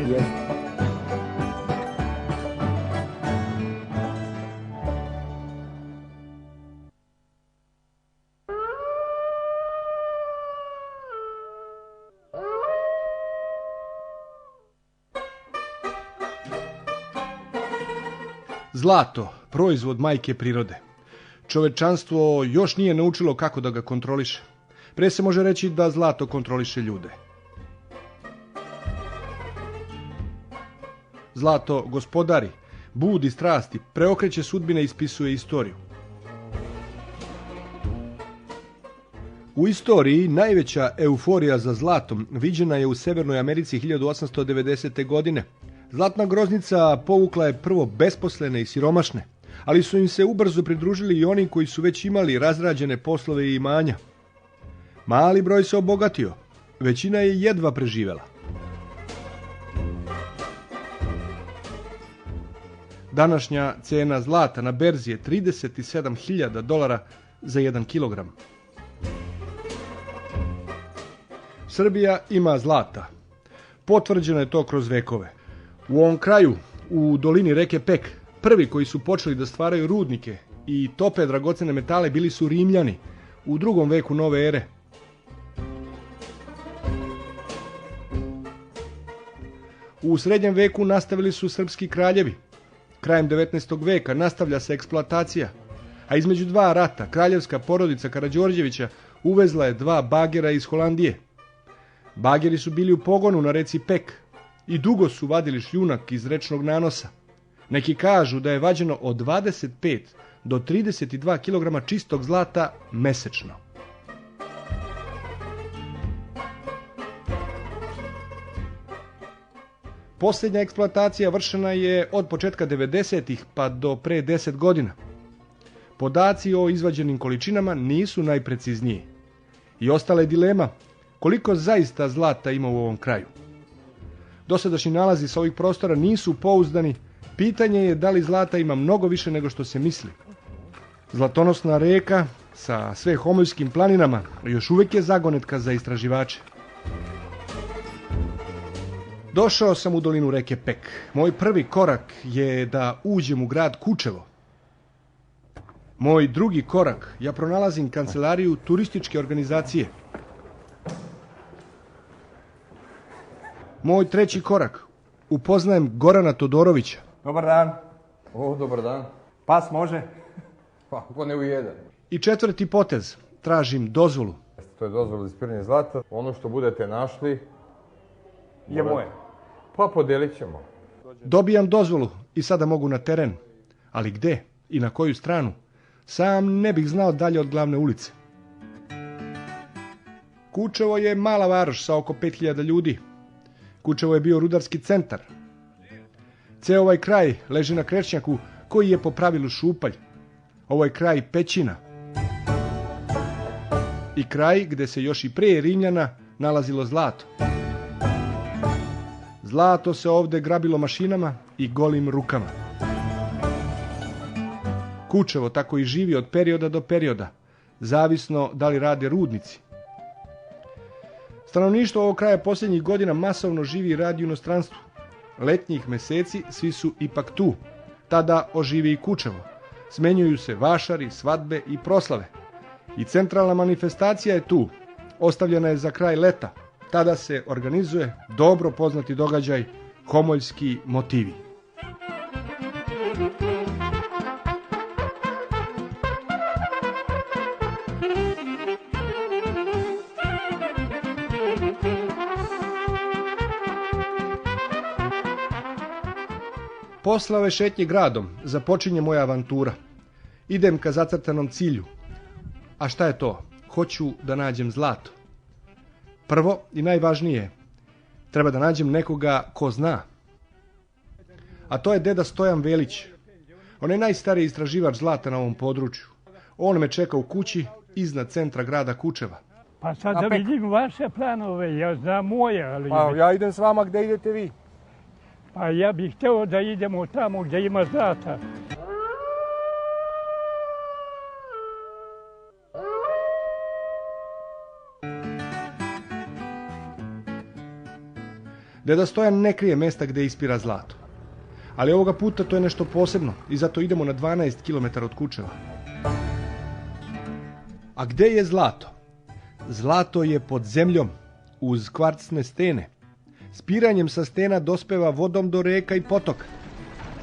Jeste. Zlato, proizvod majke prirode. Čovečanstvo još nije naučilo kako da ga kontroliše. Pre se može reći da zlato kontroliše ljude. Zlato gospodari, budi strasti, preokreće sudbine i ispisuje istoriju. U istoriji najveća euforija za zlatom viđena je u Severnoj Americi 1890. godine. Zlatna groznica povukla je prvo besposlene i siromašne, ali su im se ubrzo pridružili i oni koji su već imali razrađene poslove i imanja. Mali broj se obogatio, većina je jedva preživela. Današnja cena zlata na berzi je $37.000 za 1 kilogram. Srbija ima zlata. Potvrđeno je to kroz vekove. U ovom kraju, u dolini reke Pek, prvi koji su počeli da stvaraju rudnike i tope dragocene metale bili su Rimljani u 2. veku nove ere. U srednjem veku nastavili su srpski kraljevi. Krajem 19. veka nastavlja se eksploatacija, a između 2 rata kraljevska porodica Karađorđevića uvezla je 2 bagera iz Holandije. Bageri su bili u pogonu na reci Pek i dugo su vadili šljunak iz rečnog nanosa. Neki kažu da je vađeno od 25 do 32 kg čistog zlata mesečno. Posljednja eksploatacija vršena je od početka 90-ih pa do pre 10 godina. Podaci o izvađenim količinama nisu najprecizniji. I ostala je dilema koliko zaista zlata ima u ovom kraju. Dosadašnji nalazi sa ovih prostora nisu pouzdani, pitanje je da li zlata ima mnogo više nego što se misli. Zlatonosna reka sa sve Homoljskim planinama još uvijek je zagonetka za istraživače. Došao sam u dolinu reke Pek. Moj prvi korak je da uđem u grad Kučevo. Moj drugi korak, ja pronalazim kancelariju turističke organizacije. Moj treći korak, upoznajem Gorana Todorovića. Dobar dan. Dobar dan. Pas može? Pa, ako ne u jedan. I četvrti potez, tražim dozvolu. To je dozvola za ispiranje zlata. Ono što budete našli je moje. Pa podelit ćemo. Dobijam dozvolu i sada mogu na teren. Ali gde i na koju stranu? Sam ne bih znao dalje od glavne ulice. Kučevo je mala varoš sa oko 5000 ljudi. Kučevo je bio rudarski centar. Ceo ovaj kraj leži na krečnjaku koji je po pravilu šupalj. Ovo je kraj pećina. I kraj gde se još i prije Rimljana nalazilo zlato. Zlato se ovde grabilo mašinama i golim rukama. Kučevo tako i živi od perioda do perioda, zavisno da li rade rudnici. Stanovništvo ovog kraja posljednjih godina masovno živi i radi u inostranstvu. Letnjih meseci svi su ipak tu. Tada oživi i Kučevo. Smenjuju se vašari, svadbe i proslave. I centralna manifestacija je tu. Ostavljena je za kraj leta. Tada se organizuje dobro poznati događaj Homoljski motivi. Posle ove šetnje gradom započinje moja avantura. Idem ka zacrtanom cilju. A šta je to? Hoću da nađem zlato. Prvo i najvažnije, treba da nađem nekoga ko zna. A to je deda Stojan Velić. On je najstariji istraživač zlata na ovom području. On me čeka u kući iznad centra grada Kučeva. Pa sad da vidim vaše planove, ja znam moje, ali... Pa ja idem s vama, gde idete vi? Pa ja bih hteo da idemo tamo gdje ima zlata. Deda Stojan ne krije mesta gde ispira zlato. Ali ovoga puta to je nešto posebno i zato idemo na 12 km od Kučeva. A gde je zlato? Zlato je pod zemljom, uz kvarcne stene. Spiranjem sa stena dospeva vodom do reka i potoka.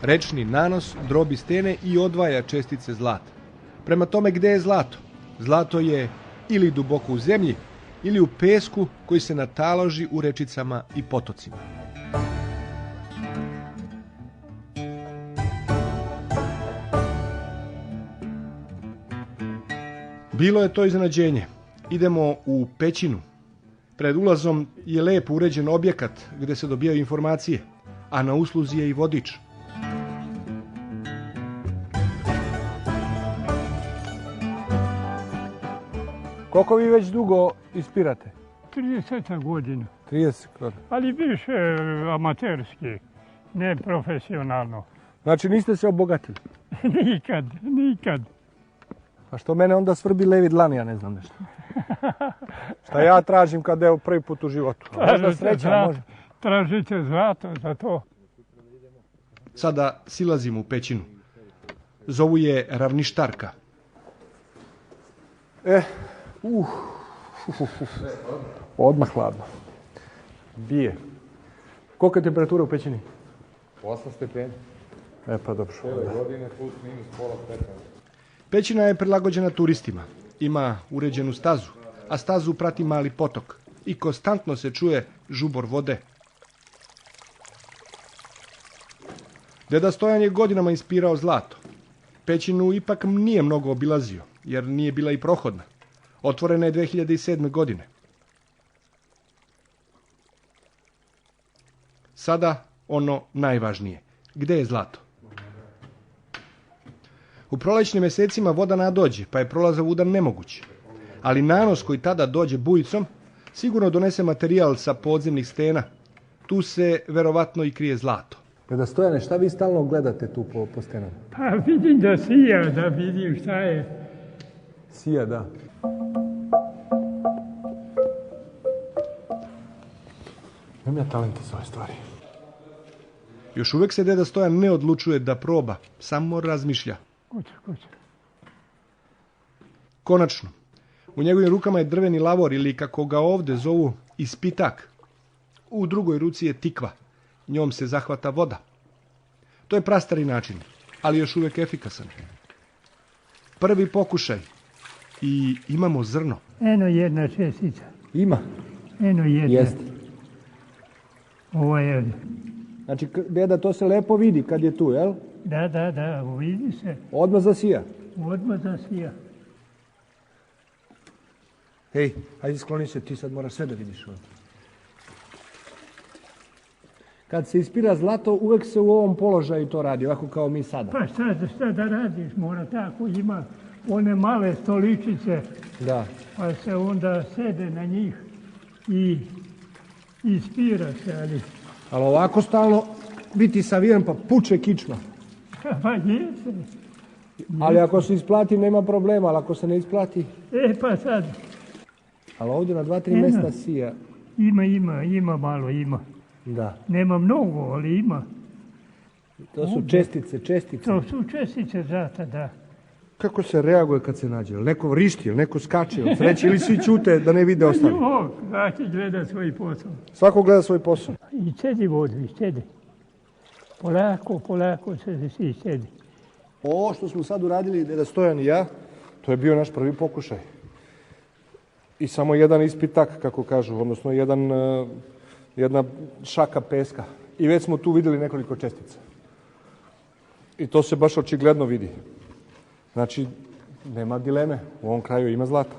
Rečni nanos drobi stene i odvaja čestice zlata. Prema tome gde je zlato? Zlato je ili duboko u zemlji, ili u pesku koji se nataloži u rečicama i potocima. Bilo je to iznenađenje. Idemo u pećinu. Pred ulazom je lepo uređen objekat gde se dobijaju informacije, a na usluzi je i vodič. Koliko vi već dugo ispirate? 30 godina, 30 godina. ali više amaterski, ne profesionalno. Znači niste se obogatili? Nikad. A što mene onda svrbi levi dlan, ja ne znam nešto. Šta ja tražim kad je prvi put u životu? Možda sreća, može. Tražite zlato za to. Sada silazimo u pećinu. Zovu je ravništarka. Odmah hladno. Bije. Kolika je temperatura u pećini? 8 stepeni. Pa dobro. Cijele godine plus minus pola stepena. Pećina je prilagođena turistima. Ima uređenu stazu, a stazu prati mali potok. I konstantno se čuje žubor vode. Deda Stojan je godinama ispirao zlato. Pećinu ipak nije mnogo obilazio, jer nije bila i prohodna. Otvorena je 2007. godine. Sada ono najvažnije. Gde je zlato? U prolećnim mesecima voda nadođe, pa je prolazavudan nemoguć. Ali nanos koji tada dođe bujicom sigurno donese materijal sa podzemnih stena. Tu se verovatno i krije zlato. Deda Stojane, šta vi stalno gledate tu po stenama? Pa vidim da sija, da vidim šta je. Sija, da. Imam ja talente za ove stvari. Još uvek se deda Stojan ne odlučuje da proba, samo razmišlja. Kuća. Konačno, u njegovim rukama je drveni lavor ili kako ga ovde zovu ispitak. U drugoj ruci je tikva, njom se zahvata voda. To je prastari način, ali još uvek efikasan. Prvi pokušaj i imamo zrno. Eno jedna čestica. Ima? Eno jedna. Jeste. Ovo je. Znači, deda, to se lepo vidi kad je tu, jel? Da, vidi se. Odmah zasija. Odmah zasija. Hej, hajde skloni se, ti sad moraš sve da vidiš ovdje. Kad se ispira zlato, uvek se u ovom položaju to radi, ovako kao mi sada. Pa šta da radiš, mora tako, ima one male stoličice, Da. pa se onda sede na njih i ispira se, ali Ali ovako stalno biti saviran, pa puče kičma. pa jeste. Ali ako se isplati, nema problema, ali ako se ne isplati... Pa sad, Ali ovdje na 2-3 mesta sija. ima malo, ima. Da. Nema mnogo, ali ima. To su čestice. To su čestice zlata, da. Kako se reaguje kad se nađe? Jel neko vrišti, jel neko skače od sreće ili svi ćute da ne vide ostali? Svaki gleda svoj posao. Svako gleda svoj posao. I cedi vodu, i cedi. Polako se svi cedi. Ovo što smo sad uradili, deda Stojan i ja, to je bio naš prvi pokušaj. I samo jedan ispitak, kako kažu, odnosno jedna šaka peska. I već smo tu vidjeli nekoliko čestica. I to se baš očigledno vidi. Znači, nema dileme, u ovom kraju ima zlata.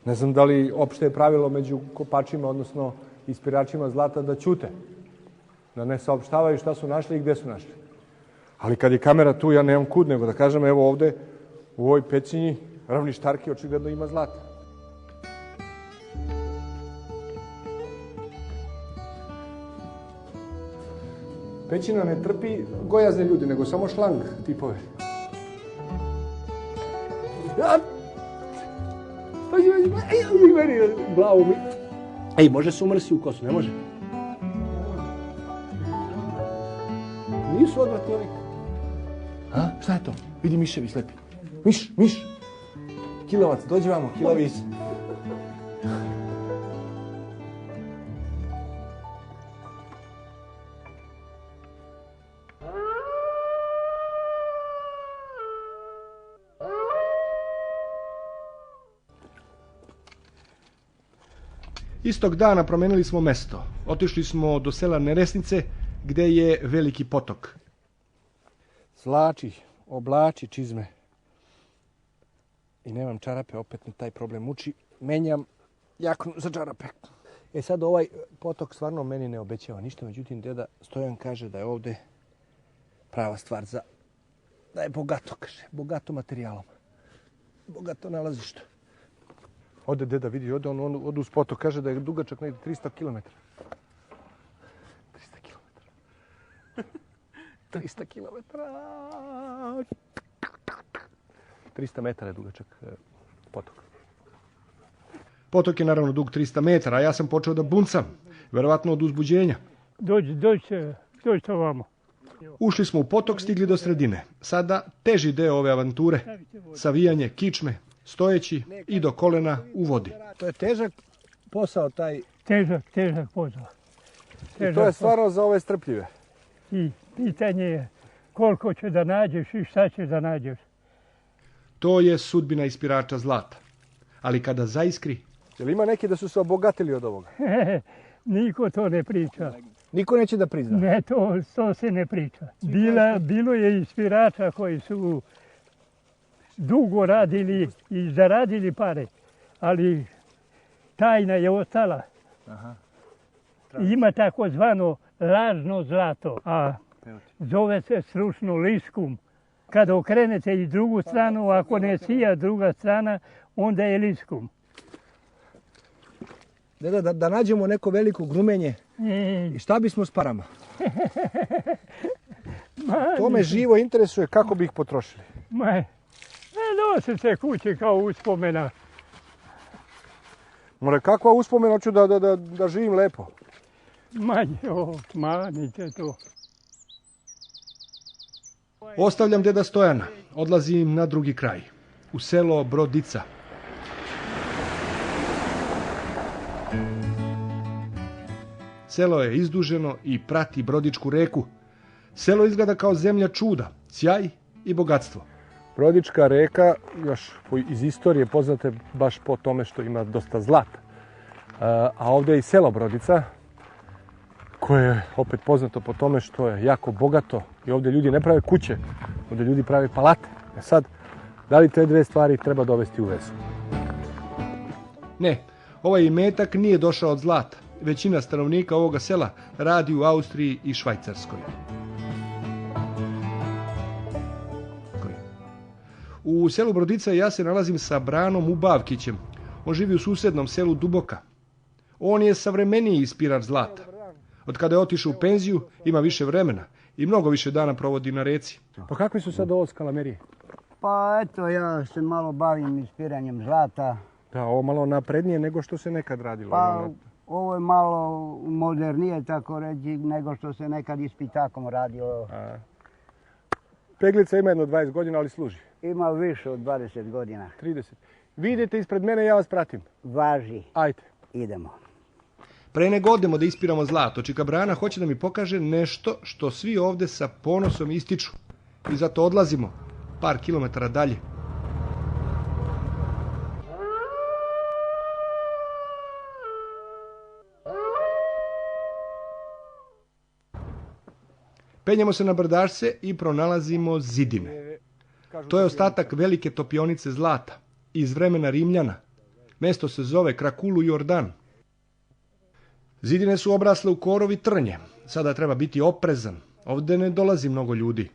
Ne znam da li opšte je pravilo među kopačima, odnosno ispiračima zlata da ćute. Da ne saopštavaju šta su našli i gde su našli. Ali kad je kamera tu, ja nemam kud nego da kažem, evo ovde, u ovoj pećini, ravništarki očigledno ima zlata. Pećina ne trpi gojazne ljudi, nego samo šlang tipove. Meni glavu mi... Ej, može se umrsi u kosu, ne može? Nisu odvratni ovi. A? Šta je to? Vidi miševi slepi. Miš. Kilavac, dođi vamo, kilavis. Istog dana promenili smo mesto. Otišli smo do sela Neresnice, gde je veliki potok. Zlači, oblači čizme. I nemam čarape, opet me taj problem muči. Menjam jaknu za čarape. Sad ovaj potok stvarno meni ne obećava ništa, međutim deda Stojan kaže da je ovde prava stvar za... da je bogato, kaže. Bogato materijalom. Bogato nalazište. Ode deda, vidi, ode uz potok, kaže da je dugačak negdje 300 km. 300 km. 300 metara je dugačak potok. Potok je naravno dug 300 metara, a ja sam počeo da buncam, verovatno od uzbuđenja. Dođite ovamo. Ušli smo u potok, stigli do sredine. Sada teži deo ove avanture, savijanje kičme, stojeći i do kolena u vodi. To je težak posao taj. Težak posao. I to je stvarno za ove strpljive. I pitanje je koliko će da nađeš i šta će da nađeš. To je sudbina ispirača zlata. Ali kada zaiskri... Jel ima neki da su se obogatili od ovoga? Niko to ne priča. Niko neće da prizna? Ne, to se ne priča. Bilo je ispirača koji su dugo radili i zaradili pare, ali tajna je ostala. Ima takozvano lažno zlato, a zove se stručno liskum. Kada okrenete i drugu stranu, ako ne sija druga strana, onda je liskum. Deda, da nađemo neko veliko grumenje, i šta bismo s parama? To me živo interesuje kako bi ih potrošili. Nose se kući kao uspomena. More, kakva uspomena, hoću da živim lepo. Manite to. Ostavljam deda Stojana, odlazim na drugi kraj, u selo Brodica. Selo je izduženo i prati Brodičku reku. Selo izgleda kao zemlja čuda, sjaj i bogatstvo. Brodička reka, još iz istorije poznate baš po tome što ima dosta zlata. A ovdje je i selo Brodica, koje je opet poznato po tome što je jako bogato i ovdje ljudi ne prave kuće, ovdje ljudi prave palate. Sad, da li te dve stvari treba dovesti u vezu? Ne, ovaj imetak nije došao od zlata. Većina stanovnika ovoga sela radi u Austriji i Švajcarskoj. U selu Brodica ja se nalazim sa Branom Ubavkićem. On živi u susednom selu Duboka. On je savremeniji ispirač zlata. Od kada je otišao u penziju, ima više vremena i mnogo više dana provodi na reci. Pa kakvi su sad ovo skalamerije? Pa eto, ja se malo bavim ispiranjem zlata. Da, ovo malo naprednije nego što se nekad radilo. Pa ovo je malo modernije, tako reći, nego što se nekad ispitakom radilo. Peglica ima jedno 20 godina, ali služi. Ima više od 20 godina. 30. Vi idete ispred mene, ja vas pratim. Važi. Ajde. Idemo. Pre nego odemo da ispiramo zlato, čika Brana hoće da mi pokaže nešto što svi ovde sa ponosom ističu. I zato odlazimo par kilometara dalje. Penjemo se na brdašce i pronalazimo zidine. To je ostatak velike topionice zlata iz vremena Rimljana. Mesto se zove Krakulu Jordan. Zidine su obrasle u korov i trnje. Sada treba biti oprezan. Ovde ne dolazi mnogo ljudi.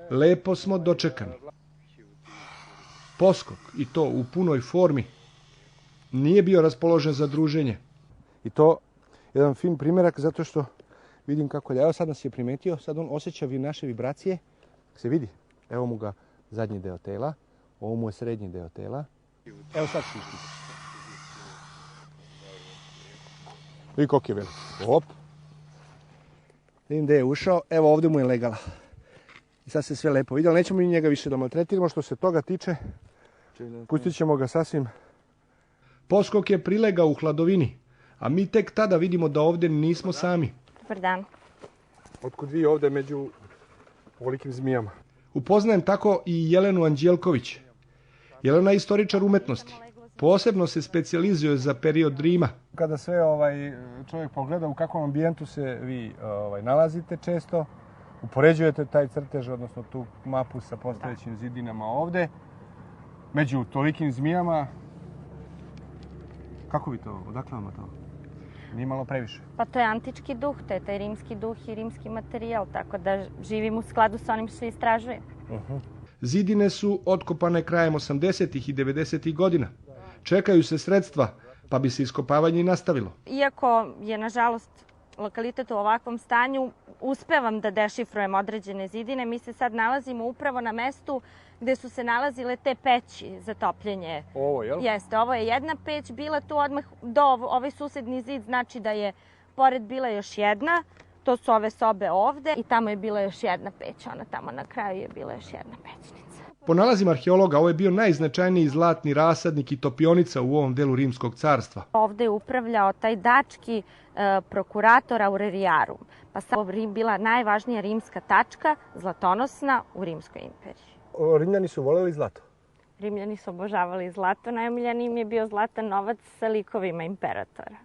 Lepo smo dočekani. Poskok, i to u punoj formi, nije bio raspoložen za druženje. I to jedan fin primjerak zato što vidim kako je. Evo sad nas je primetio, sad on osjeća naše vibracije. Se vidi, evo mu ga zadnji deo tela, ovo mu je srednji deo tela. Evo sad šišti. Vidi koliko je velik. Op. Vidim gde je ušao. Evo ovde mu je legala. I sad se sve lepo vidi, ali nećemo mi njega više da maltretiramo. Što se toga tiče, pustit ćemo ga sasvim. Poskok je prilegao u hladovini, a mi tek tada vidimo da ovde nismo sami. Dobar dan. Otkud vi ovde među ovolikim zmijama? Upoznajem tako i Jelenu Anđelković. Jelena je istoričar umetnosti. Posebno se specijalizuje za period Rima. Kada sve čovjek pogleda u kakvom ambijentu se vi nalazite često, upoređujete taj crtež, odnosno tu mapu sa postojećim zidinama ovde, među tolikim zmijama, kako vi to, odakle vam to? Nije malo previše? Pa to je antički duh, to je taj rimski duh i rimski materijal, tako da živim u skladu sa onim što se istražuje. Zidine su otkopane krajem 80. i 90. godina. Čekaju se sredstva, pa bi se iskopavanje i nastavilo. Iako je, nažalost, lokalitet u ovakvom stanju, uspevam da dešifrujem određene zidine. Mi se sad nalazimo upravo na mestu gde su se nalazile te peći za topljenje. Ovo, jel? Jeste, ovo je jedna peć bila tu odmah do ovaj susedni zid, znači da je pored bila još jedna. To su ove sobe ovde i tamo je bila još jedna peć, ona tamo na kraju je bila još jedna pećnica. Po nalazima arheologa, ovo je bio najznačajniji zlatni rasadnik i topionica u ovom delu Rimskog carstva. Ovde je upravljao taj dački prokurator Aureliarum, pa sad je bila najvažnija rimska tačka, zlatonosna u Rimskoj imperiji. Rimljani su voljeli zlato? Rimljani su obožavali zlato, najomiljeniji im je bio zlatan novac sa likovima imperatora.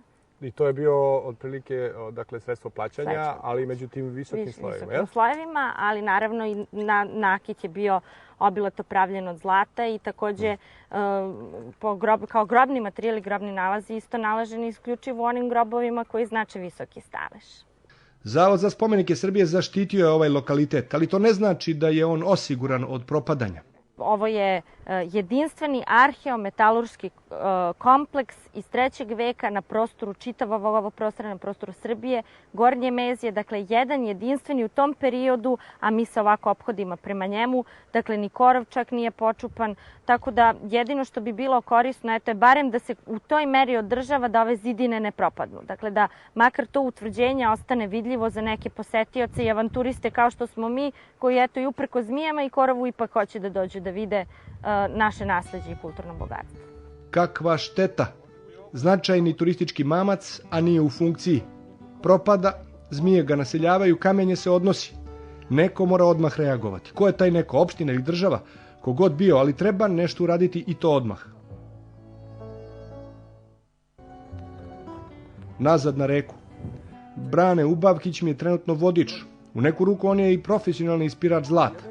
I to je bio otprilike sredstvo plaćanja, ali međutim visokim slojevima, jel? Visokim slojevima, ali naravno i nakit je bio obilato pravljen od zlata i takođe kao grobni materijal i grobni nalazi isto nalaženi isključivo u onim grobovima koji znače visoki stalež. Zavod za spomenike Srbije zaštitio je ovaj lokalitet, ali to ne znači da je on osiguran od propadanja. Ovo je jedinstveni arheometalurški kompleks iz 3. veka na prostoru čitavog ovog prostora, na prostoru Srbije, Gornje Mezije, dakle jedan jedinstveni u tom periodu, a mi se ovako ophodimo prema njemu, dakle ni korov čak nije počupan, tako da jedino što bi bilo korisno, eto je barem da se u toj meri održava da ove zidine ne propadnu. Dakle da makar to utvrđenje ostane vidljivo za neke posetioce i avanturiste kao što smo mi, koji eto i uprko zmijama i korovu ipak hoće da dođu da vide naše nasleđe i kulturno bogatstvo. Kakva šteta! Značajni turistički mamac, a nije u funkciji. Propada, zmije ga naseljavaju, kamenje se odnosi. Neko mora odmah reagovati. Ko je taj neko? Opština ili država? Kogod bio, ali treba nešto uraditi i to odmah. Nazad na reku. Brane Ubavkić mi je trenutno vodič. U neku ruku on je i profesionalni ispirač zlata.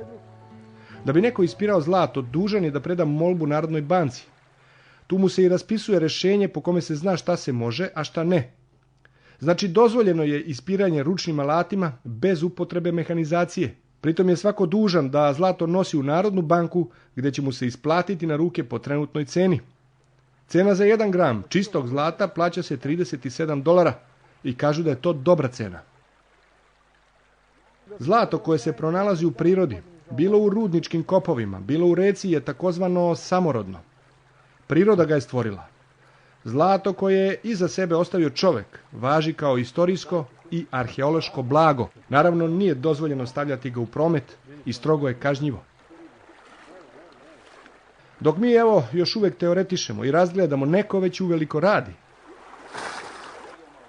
Da bi neko ispirao zlato, dužan je da preda molbu Narodnoj banci. Tu mu se i raspisuje rešenje po kome se zna šta se može, a šta ne. Znači, dozvoljeno je ispiranje ručnim alatima bez upotrebe mehanizacije. Pritom je svako dužan da zlato nosi u Narodnu banku, gde će mu se isplatiti na ruke po trenutnoj ceni. Cena za 1 gram čistog zlata plaća se $37 i kažu da je to dobra cena. Zlato koje se pronalazi u prirodi, bilo u rudničkim kopovima, bilo u reci, je takozvano samorodno. Priroda ga je stvorila. Zlato koje je iza sebe ostavio čovek važi kao istorijsko i arheološko blago. Naravno, nije dozvoljeno stavljati ga u promet i strogo je kažnjivo. Dok mi, evo, još uvek teoretišemo i razgledamo, neko već uveliko radi.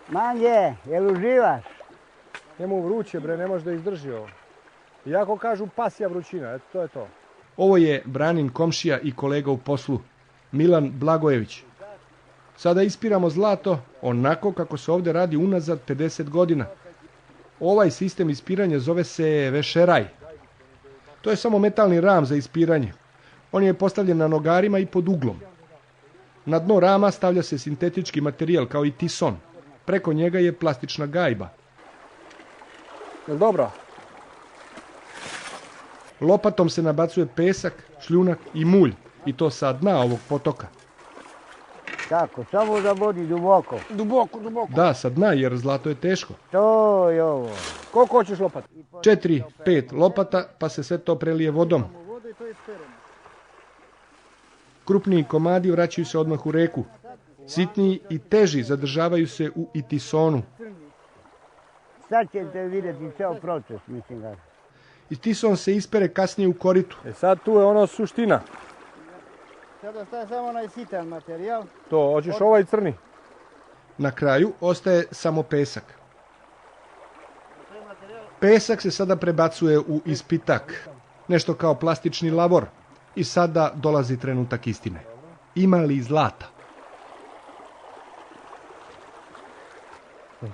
Manje, jel uživaš? Njemu vruće, bre, ne može da izdrži ovo. Iako kažu pasja vrućina, eto, to je to. Ovo je Branin komšija i kolega u poslu, Milan Blagojević. Sada ispiramo zlato onako kako se ovde radi unazad 50 godina. Ovaj sistem ispiranja zove se vešeraj. To je samo metalni ram za ispiranje. On je postavljen na nogarima i pod uglom. Na dno rama stavlja se sintetički materijal kao i tison. Preko njega je plastična gajba. Jel dobro? Lopatom se nabacuje pesak, šljunak i mulj, i to sa dna ovog potoka. Tako, samo da vodi duboko. Duboko, duboko. Da, sa dna, jer zlato je teško. To je ovo. Koliko hoćeš lopata? 4-5 lopata, pa se sve to prelije vodom. Krupniji komadi vraćaju se odmah u reku. Sitniji i teži zadržavaju se u itisonu. sad ćete vidjeti ceo proces, mislim ga. I tison se ispere kasnije u koritu. Sad tu je ono suština. Sad ostaje samo onaj sitan materijal. To, hoćeš ovaj crni? Na kraju ostaje samo pesak. Pesak se sada prebacuje u ispitak, nešto kao plastični lavor. I sada dolazi trenutak istine. Ima li zlata?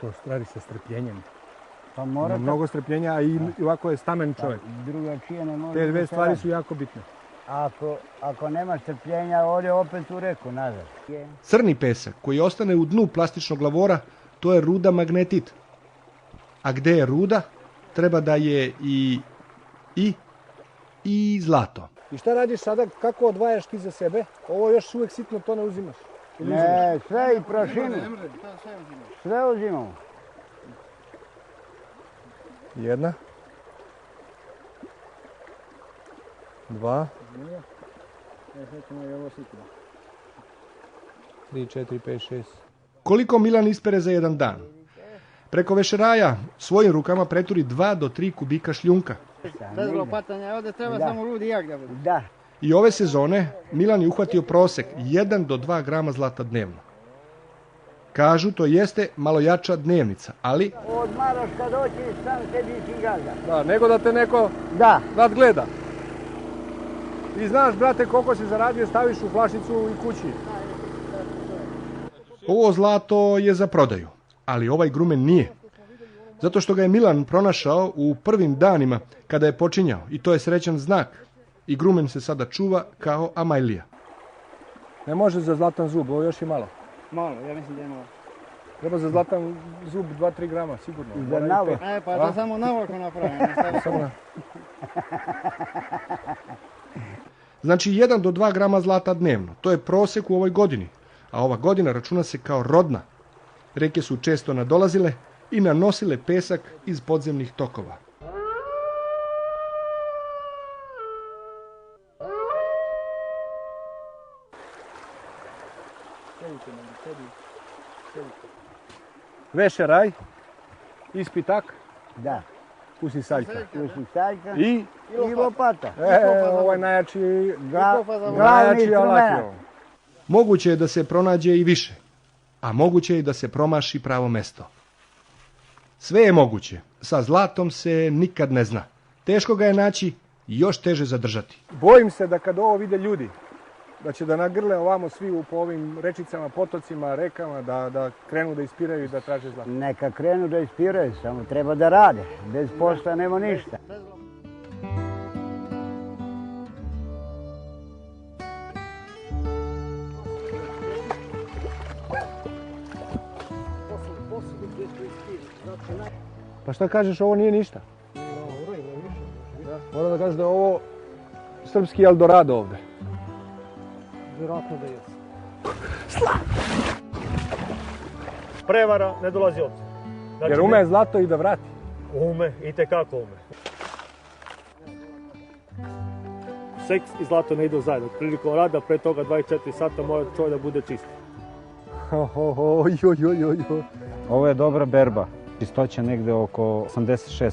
To radi sa strpljenjem. Pa mora Mnogo strpljenja, a i ovako je stamen čovjek. drugačije ne može. Te dve da se stvari radi. su jako bitne. Ako nema strpljenja, ode opet u reku nazad. Crni pesak koji ostane u dnu plastičnog lavora, to je ruda magnetit. A gde je ruda, treba da je i zlato. I šta radiš sada, kako odvajaš ti za sebe? Ovo još uvek sitno, to ne uzimaš. Ne, sve i prašinu. Sve uzimamo. Jedna. 2. 3, 4, 5, 6. Koliko Milan ispere za jedan dan? Preko vešeraja svojim rukama preturi 2 do 3 kubika šljunka. Bez lopatanja, ovdje treba samo ludi jak da bude. Da. I ove sezone Milan je uhvatio prosek 1 do 2 grama zlata dnevno. Kažu to jeste malo jača dnevnica, ali Odmaraš kad hoćeš, sam sebi cigarga. Da, nego da te neko Da. nadgleda. I znaš, brate, koliko si zaradio, staviš u flašicu i kući. ovo zlato je za prodaju. Ali ovaj grumen nije. Zato što ga je Milan pronašao u prvim danima kada je počinjao. I to je srećan znak. I grumen se sada čuva kao Amajlija. Ne može za zlatan zub, ovo još i malo. Malo, ja mislim da je malo. Treba za zlatan zub 2-3 grama, sigurno. Za Mora i navok. 5. Pa to samo navorko napravim. ne stavim Samo na- Znači 1 do 2 grama zlata dnevno. To je prosek u ovoj godini. A ova godina računa se kao rodna. Reke su često nadolazile i nanosile pesak iz podzemnih tokova. Vešeraj, ispitak, Da. usisaljka. Usisaljka I i lopata. ovaj najjači, Glavni najjači instrument. alat. Moguće je da se pronađe i više, a moguće je i da se promaši pravo mesto. Sve je moguće, sa zlatom se nikad ne zna. Teško ga je naći i još teže zadržati. Bojim se da kad ovo vide ljudi, da će da nagrle ovamo svi po ovim rečicama, potocima, rekama, da krenu da ispiraju i da traže zlato. Neka krenu da ispiraju, samo treba da rade. Bez posla nema ništa. Pa šta kažeš, ovo nije ništa? Moram da kažeš da je ovo srpski Eldorado ovde. Vjerojatno da jeste. Prevara ne dolazi u obzir. Znači, Jer ume zlato i da vrati. Ume, itekako ume. Seks i zlato ne idu zajedno. Prilikom rada pre toga 24 sata mora čovjek da bude čist. Ovo je dobra berba. Čistoća negde oko 86%.